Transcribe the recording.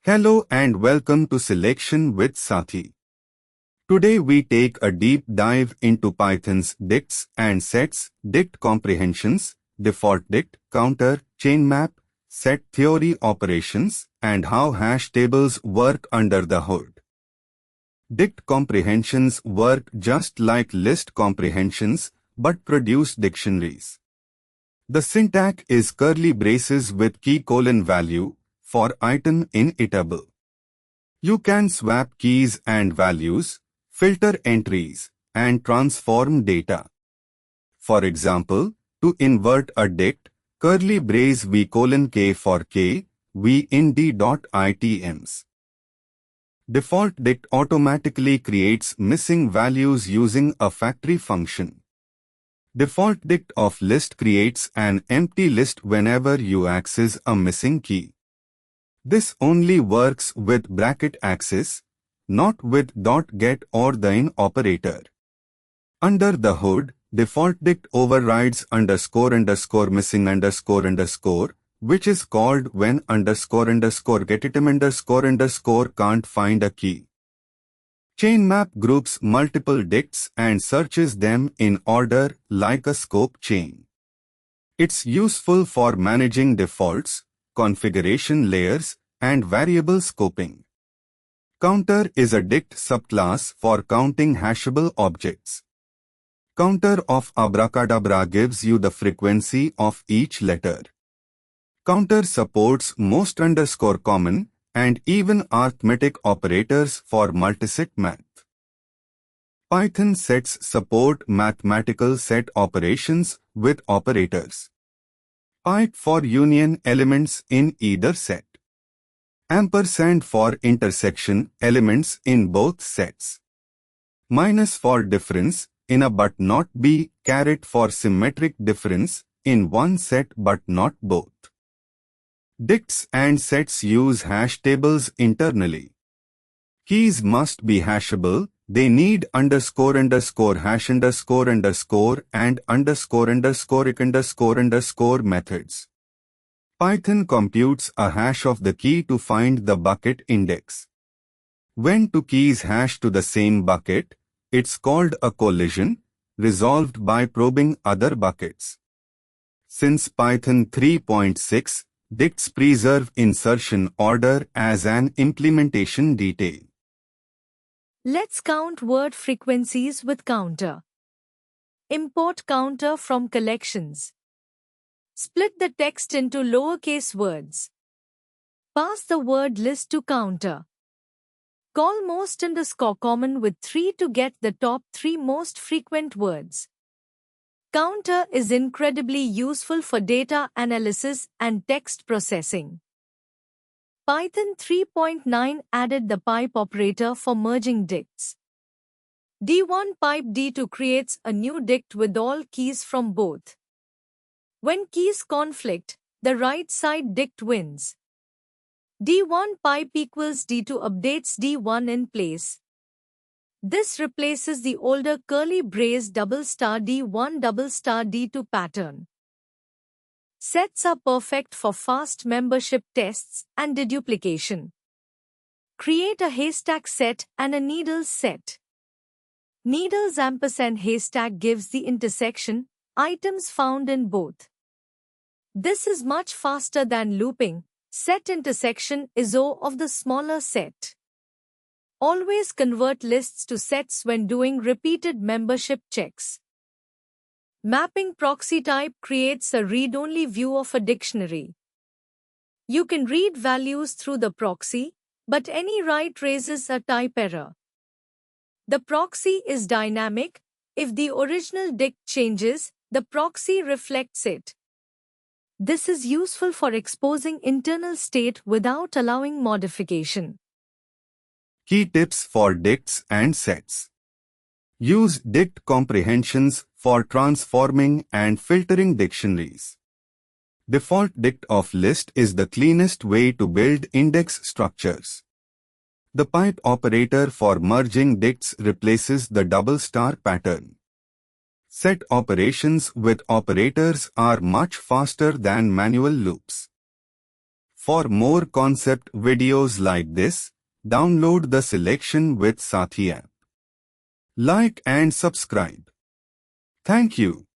Hello and welcome to Selection with Sathi. Today we take a deep dive into Python's dicts and sets, dict comprehensions, default dict, counter, ChainMap, set theory operations, and how hash tables work under the hood. Dict comprehensions work just like list comprehensions but produce dictionaries. The syntax is curly braces with key:value for item in iterable. You can swap keys and values, filter entries, and transform data. For example, to invert a dict, curly brace v:k for k, v in d.items. Default dict automatically creates missing values using a factory function. Default dict of list creates an empty list whenever you access a missing key. This only works with bracket access, not with .get or the in operator. Under the hood, default dict overrides __missing__, which is called when __getitem__ can't find a key. ChainMap groups multiple dicts and searches them in order like a scope chain. It's useful for managing defaults, configuration layers, and variable scoping. Counter is a dict subclass for counting hashable objects. Counter of abracadabra gives you the frequency of each letter. Counter supports most _common and even arithmetic operators for multiset math. Python sets support mathematical set operations with operators. Pipe for union elements in either set. Ampersand for intersection elements in both sets. Minus for difference in a but not b, caret for symmetric difference in one set but not both. Dicts and sets use hash tables internally. Keys must be hashable, they need __hash__ and __ic__ methods. Python computes a hash of the key to find the bucket index. When two keys hash to the same bucket, it's called a collision, resolved by probing other buckets. Since Python 3.6, dicts preserve insertion order as an implementation detail. Let's count word frequencies with counter. Import counter from collections. Split the text into lowercase words. Pass the word list to counter. Call most _common with 3 to get the top 3 most frequent words. Counter is incredibly useful for data analysis and text processing. Python 3.9 added the pipe operator for merging dicts. D1 pipe D2 creates a new dict with all keys from both. When keys conflict, the right side dict wins. D1 pipe equals D2 updates D1 in place. This replaces the older curly brace $D1 $D2 pattern. Sets are perfect for fast membership tests and deduplication. Create a haystack set and a needles set. Needles & haystack gives the intersection, items found in both. This is much faster than looping. Set intersection is O of the smaller set. Always convert lists to sets when doing repeated membership checks. MappingProxyType creates a read-only view of a dictionary. You can read values through the proxy, but any write raises a type error. The proxy is dynamic. If the original dict changes, the proxy reflects it. This is useful for exposing internal state without allowing modification. Key tips for dicts and sets. Use dict comprehensions for transforming and filtering dictionaries. Default dict of list is the cleanest way to build index structures. The pipe operator for merging dicts replaces the double star pattern. Set operations with operators are much faster than manual loops. For more concept videos like this, download the Selection with Sathi app. Like and subscribe. Thank you.